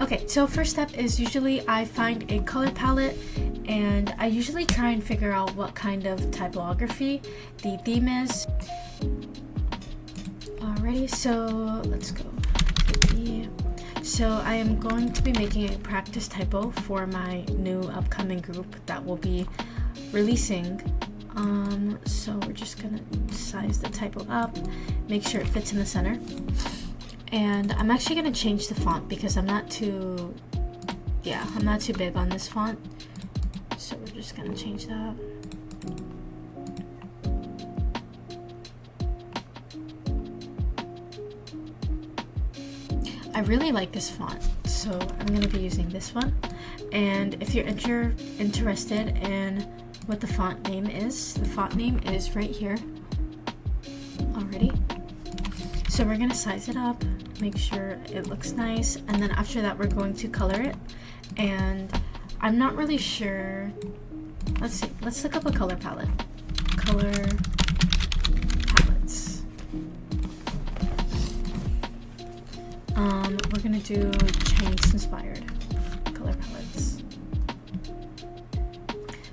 Okay, so first step is usually I find a color palette and I usually try and figure out what kind of typography the theme is. Alrighty, so let's go. So I am going to be making a practice typo for my new upcoming group that will be releasing. So we're just gonna size the typo up, make sure it fits in the center. And I'm actually gonna change the font because I'm not too big on this font. So we're just gonna change that. I really like this font, so I'm going to be using this one. And if you're interested in what the font name is right here already. So we're going to size it up, make sure it looks nice, and then after that we're going to color it. And I'm not really sure, let's see, let's look up a color palette. Color palettes. We're gonna do Chinese inspired color palettes.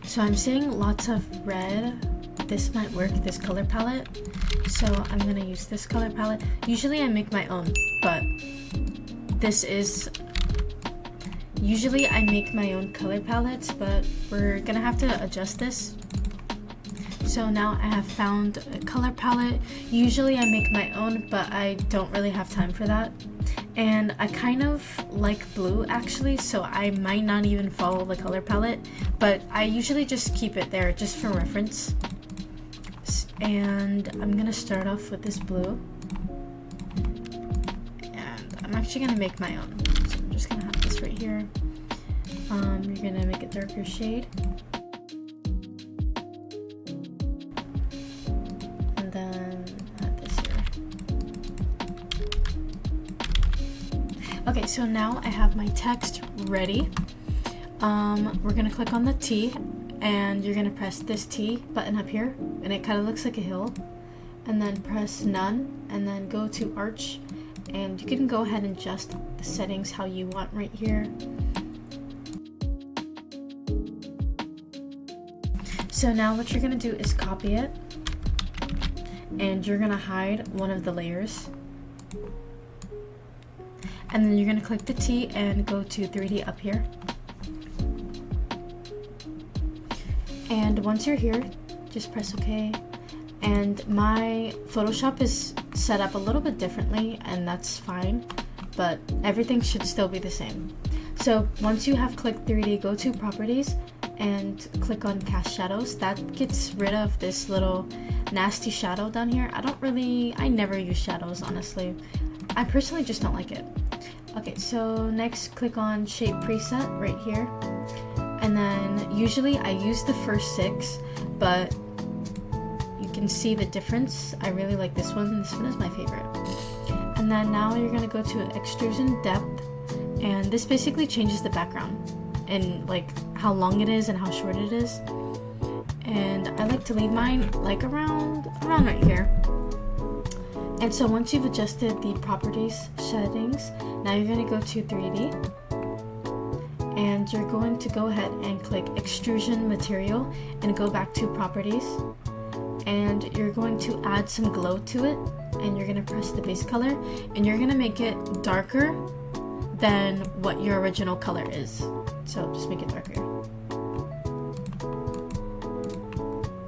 So I'm seeing lots of red. This might work, this color palette. So I'm gonna use this color palette. Usually I make my own, but usually I make my own color palettes, but we're gonna have to adjust this. So now I have found a color palette. Usually I make my own, but I don't really have time for that. And I kind of like blue actually, so I might not even follow the color palette, but I usually just keep it there just for reference. And I'm gonna start off with this blue. And I'm actually gonna make my own. So I'm just gonna have this right here. You're gonna make a darker shade. And then add this here. Okay, so now I have my text ready. We're gonna click on the T and you're gonna press this T button up here and it kind of looks like a hill, and then press none and then go to arch, and you can go ahead and adjust the settings how you want right here. So now what you're gonna do is copy it and you're gonna hide one of the layers. And then you're gonna click the T and go to 3D up here. And once you're here, just press OK. And my Photoshop is set up a little bit differently, and that's fine, but everything should still be the same. So once you have clicked 3D, go to Properties and click on Cast Shadows. That gets rid of this little nasty shadow down here. I never use shadows, honestly. I personally just don't like it. Okay, so next click on Shape Preset right here. And then usually I use the first 6, but you can see the difference. I really like this one. This one is my favorite. And then now you're gonna go to Extrusion Depth, and this basically changes the background and like how long it is and how short it is. And I like to leave mine like around right here. And so once you've adjusted the properties settings, now you're going to go to 3D and you're going to go ahead and click Extrusion Material and go back to Properties, and you're going to add some glow to it, and you're going to press the base color and you're going to make it darker than what your original color is. So just make it darker.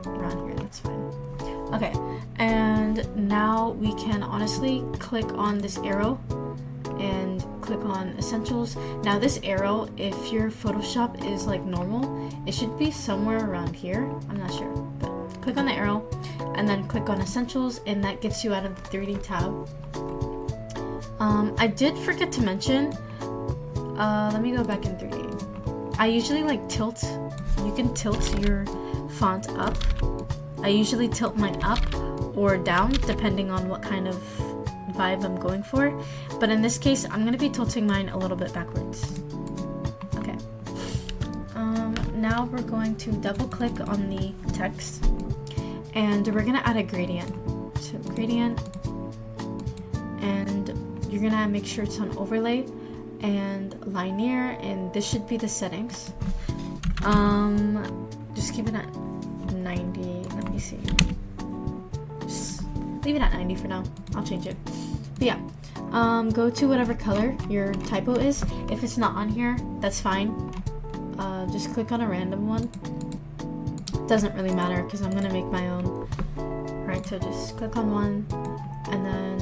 Around here, that's fine. Okay, and now we can honestly click on this arrow and click on Essentials. Now this arrow, if your Photoshop is like normal, it should be somewhere around here. I'm not sure, but click on the arrow and then click on Essentials, and that gets you out of the 3D tab. I did forget to mention, let me go back in 3D. I usually like tilt. You can tilt your font up. I usually tilt mine up or down depending on what kind of vibe I'm going for, but in this case I'm going to be tilting mine a little bit backwards. Okay, now we're going to double click on the text and we're going to add a gradient. So gradient, and you're going to make sure it's on overlay, and linear, and this should be the settings. Just keep it at 90. Let me see. Just leave it at 90 for now. I'll change it. But yeah, go to whatever color your typo is. If it's not on here, that's fine. Just click on a random one. Doesn't really matter because I'm gonna make my own. Alright, so just click on one, and then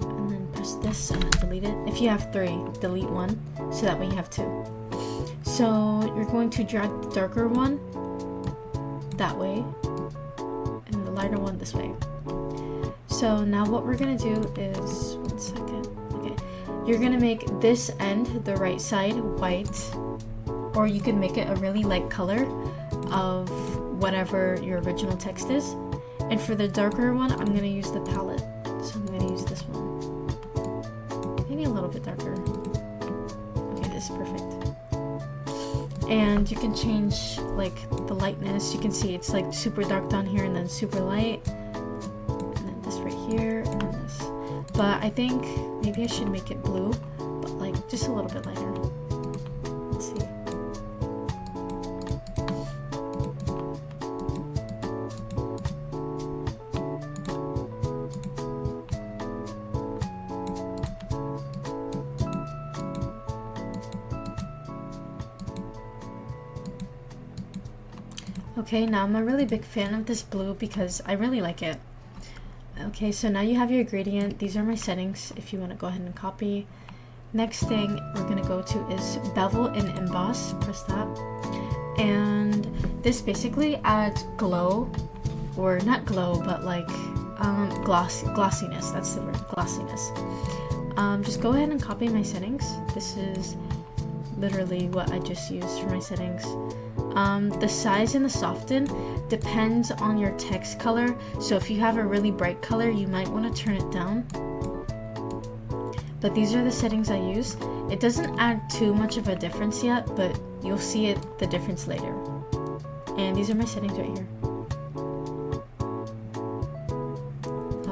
and then press this and delete it. If you have 3, delete 1, so that way you have 2. So you're going to drag the darker one that way, and the lighter one this way. So now what we're gonna do is, one second. Okay, you're gonna make this end, the right side, white, or you can make it a really light color of whatever your original text is. And for the darker one, I'm gonna use the palette. So I'm gonna use this one. Maybe a little bit darker. Okay, this is perfect. And you can change like the lightness. You can see it's like super dark down here and then super light. And then this right here and then this. But I think maybe I should make it blue, but like just a little bit lighter. Let's see. Okay, now I'm a really big fan of this blue because I really like it. Okay, so now you have your gradient. These are my settings if you want to go ahead and copy. Next thing we're going to go to is bevel and emboss. Press that. And this basically adds glow, or not glow, but like glossiness. That's the word, glossiness. Just go ahead and copy my settings. This is literally what I just used for my settings. The size and the soften depends on your text color. So if you have a really bright color, you might want to turn it down. But these are the settings I use. It doesn't add too much of a difference yet, but you'll see the difference later. And these are my settings right here.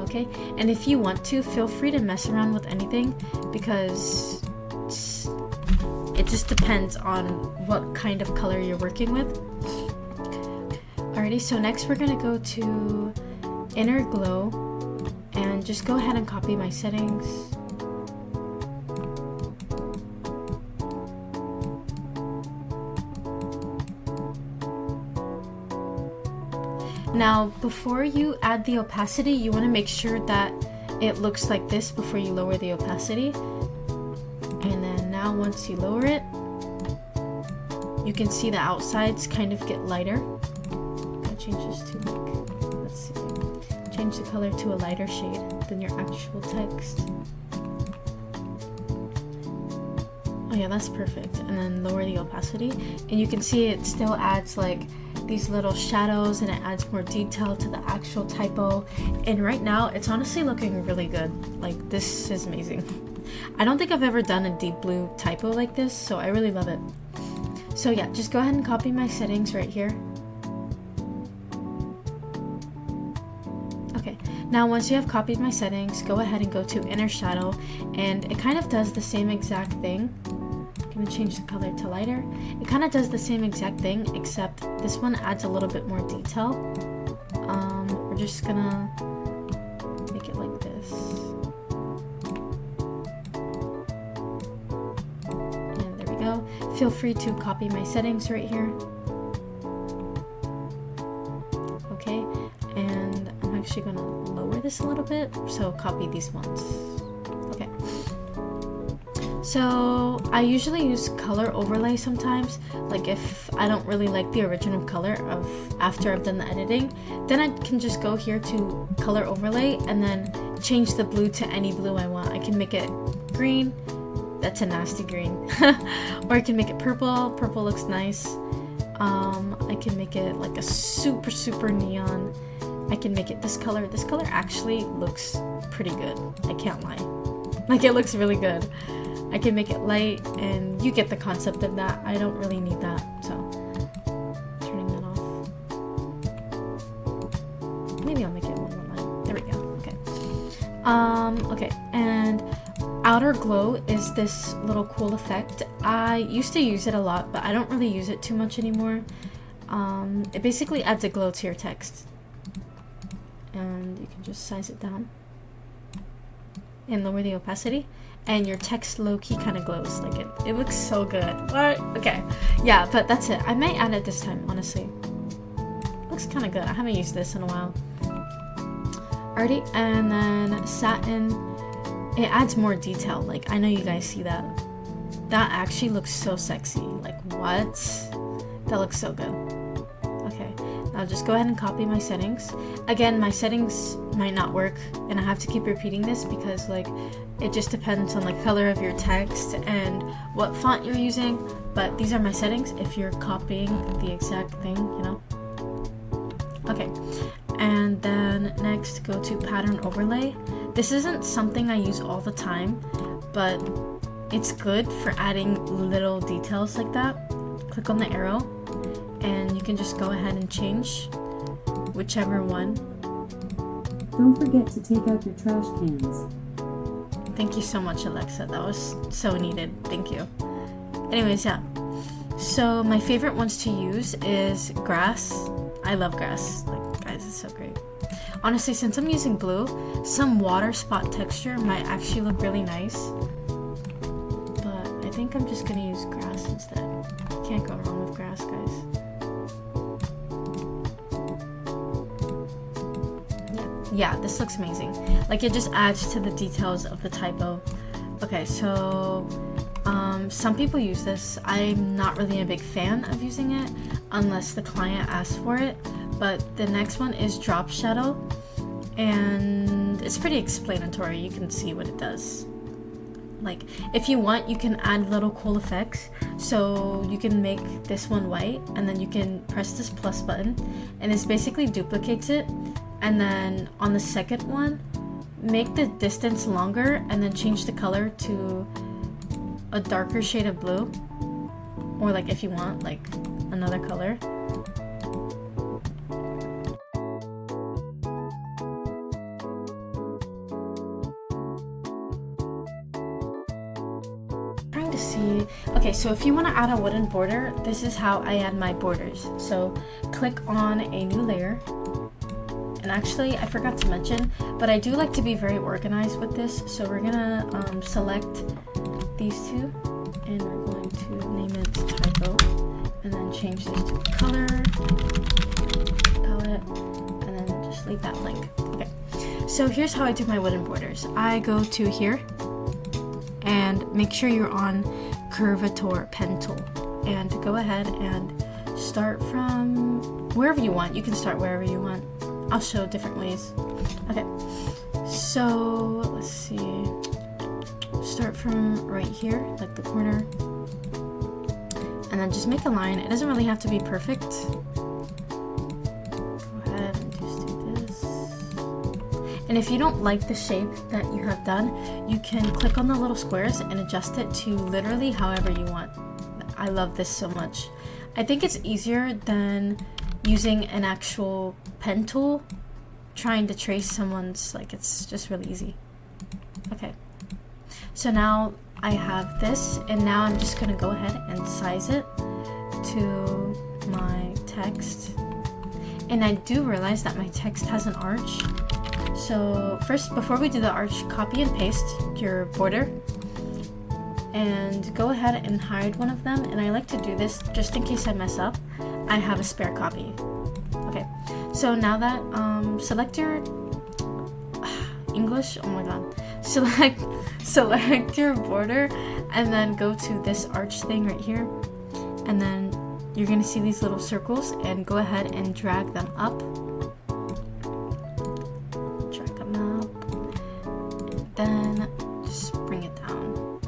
Okay, and if you want to, feel free to mess around with anything because it just depends on what kind of color you're working with. Alrighty, so next we're gonna go to inner glow and just go ahead and copy my settings. Now, before you add the opacity, you want to make sure that it looks like this before you lower the opacity. And then now once you lower it, you can see the outsides kind of get lighter. I'll change this to like, let's see, change the color to a lighter shade than your actual text. Oh yeah, that's perfect. And then lower the opacity, and you can see it still adds like these little shadows, and it adds more detail to the actual typo. And right now, it's honestly looking really good. Like, this is amazing. I don't think I've ever done a deep blue typo like this, so I really love it. So yeah, just go ahead and copy my settings right here. Okay, now once you have copied my settings, go ahead and go to inner shadow, and it kind of does the same exact thing. I'm gonna change the color to lighter. It kind of does the same exact thing, except this one adds a little bit more detail. We're just gonna make it like this. And there we go. Feel free to copy my settings right here. Okay, and I'm actually gonna lower this a little bit, so copy these ones. Okay. So I usually use color overlay sometimes, like if I don't really like the original color of after I've done the editing, then I can just go here to color overlay and then change the blue to any blue I want. I can make it green, that's a nasty green, or I can make it purple. Purple looks nice. I can make it like a super neon. I can make it this color. This color actually looks pretty good, I can't lie. Like, it looks really good. I can make it light, and you get the concept of that. I don't really need that, so turning that off. Maybe I'll make it one more light. There we go. Okay. Okay, and outer glow is this little cool effect. I used to use it a lot, but I don't really use it too much anymore. It basically adds a glow to your text. And you can just size it down and lower the opacity, and your text low-key kind of glows. Like it looks so good. What? Okay, yeah, but that's it. I might add it this time, honestly. Looks kind of good. I haven't used this in a while. Alrighty, and then satin, it adds more detail. Like, I know you guys see that. That actually looks so sexy. Like, what? That looks so good. Okay, I'll just go ahead and copy my settings. Again, my settings might not work, and I have to keep repeating this because, like, it just depends on the color of your text and what font you're using. But these are my settings if you're copying the exact thing, you know. Okay, and then next go to pattern overlay. This isn't something I use all the time, but it's good for adding little details like that. Click on the arrow and you can just go ahead and change whichever one. Don't forget to take out your trash cans. Thank you so much, Alexa. That was so needed. Thank you. Anyways, yeah. So my favorite ones to use is grass. I love grass. Like, guys, it's so great. Honestly, since I'm using blue, some water spot texture might actually look really nice. But I think I'm just gonna use grass instead. Can't go wrong with grass, guys. Yeah, this looks amazing. Like, it just adds to the details of the typo. Okay, so some people use this. I'm not really a big fan of using it unless the client asks for it. But the next one is drop shadow, and it's pretty explanatory. You can see what it does. Like, if you want, you can add little cool effects. So you can make this one white, and then you can press this plus button, and this basically duplicates it. And then on the second one, make the distance longer, and then change the color to a darker shade of blue, or like if you want like another color. Trying to see. Okay, so if you want to add a wooden border, this is how I add my borders. So click on a new layer. And actually, I forgot to mention, but I do like to be very organized with this. So we're gonna select these two, and we're going to name it Typo, and then change this to color, palette, and then just leave that blank. Okay, so here's how I do my wooden borders. I go to here, and make sure you're on Curvature pen tool, and go ahead and start from wherever you want. You can start wherever you want. I'll show different ways. Okay, so let's see. Start from right here, like the corner, and then just make a line. It doesn't really have to be perfect. Go ahead and just do this. And if you don't like the shape that you have done, you can click on the little squares and adjust it to literally however you want. I love this so much. I think it's easier than using an actual pen tool trying to trace someone's, like, it's just really easy. Okay, so now I have this, and now I'm just gonna go ahead and size it to my text. And I do realize that my text has an arch, so first, before we do the arch, copy and paste your border and go ahead and hide one of them. And I like to do this just in case I mess up. I have a spare copy. Okay, so now that select your English, oh my god, select your border, and then go to this arch thing right here, and then you're gonna see these little circles, and go ahead and drag them up, then just bring it down.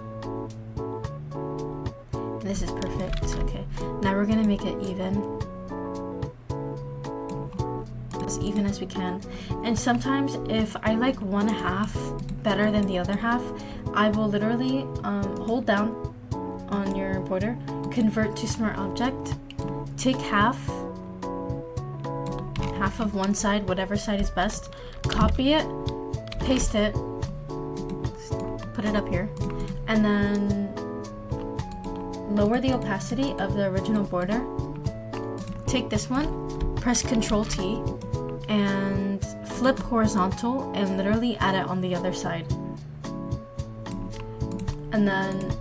And this is perfect. Okay, now we're gonna make it even, as even as we can. And sometimes if I like one half better than the other half, I will literally hold down on your border, convert to smart object, take half of one side, whatever side is best, copy it, paste it, put it up here, and then lower the opacity of the original border. Take this one, press Ctrl T, and flip horizontal and literally add it on the other side. And then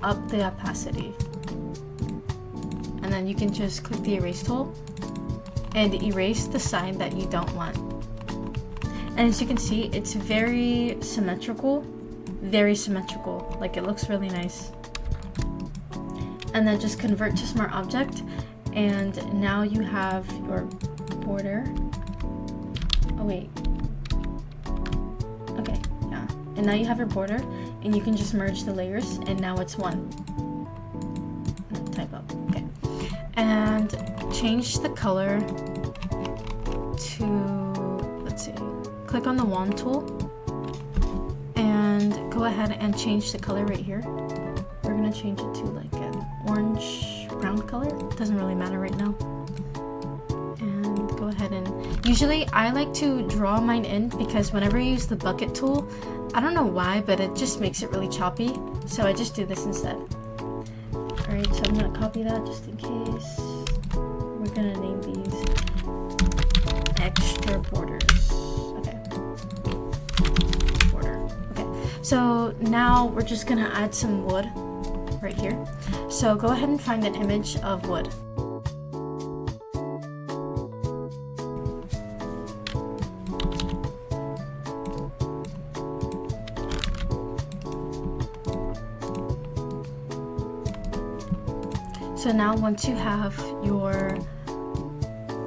up the opacity. And then you can just click the erase tool and erase the side that you don't want. And as you can see, it's very symmetrical, like it looks really nice. And then just convert to smart object, and now you have your border. Oh wait, okay, yeah. And now you have your border, and you can just merge the layers, and now it's one. Type up, okay. And change the color to, let's see, click on the wand tool, and go ahead and change the color right here. We're gonna change it to like an orange brown color. Doesn't really matter right now. And go ahead and, usually I like to draw mine in because whenever I use the bucket tool, I don't know why, but it just makes it really choppy. So I just do this instead. Alright, so I'm gonna copy that just in case. We're gonna name these extra borders. Okay. Border. Okay. So now we're just gonna add some wood right here. So go ahead and find an image of wood. So now once you have your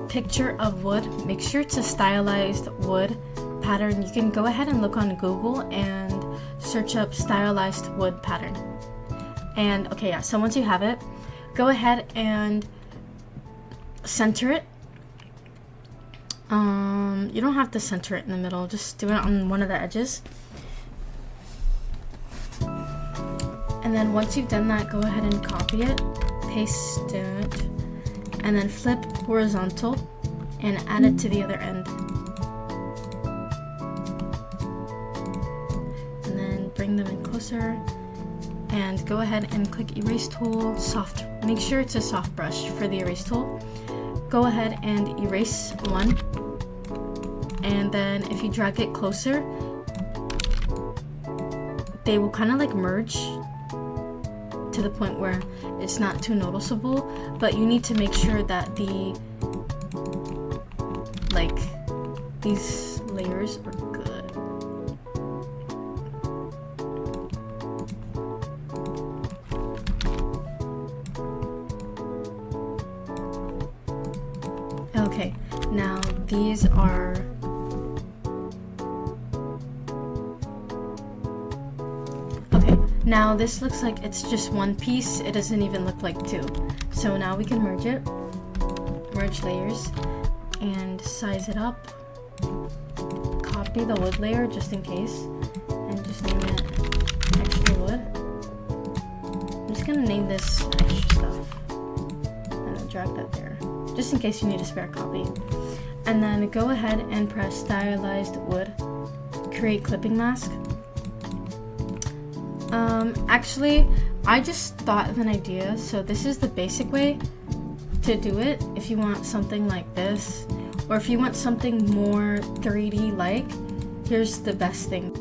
picture of wood, make sure it's a stylized wood pattern. You can go ahead and look on Google and search up stylized wood pattern. And okay, yeah, so once you have it, go ahead and center it. You don't have to center it in the middle, just do it on one of the edges. And then once you've done that, go ahead and copy it, paste it, and then flip horizontal and add it to the other end. And then bring them in closer. And go ahead and click erase tool, soft. Make sure it's a soft brush for the erase tool. Go ahead and erase one. And then if you drag it closer, they will kind of like merge to the point where it's not too noticeable, but you need to make sure that these layers are good. Okay, now these are okay. Now this looks like it's just one piece. It doesn't even look like two. So now we can merge it, merge layers, and size it up. Copy the wood layer just in case, and just name it extra wood. I'm just gonna name this extra stuff, and then drag that there, just in case you need a spare copy. And then go ahead and press stylized wood, create clipping mask. Actually, I just thought of an idea. So this is the basic way to do it. If you want something like this, or if you want something more 3D like, here's the best thing.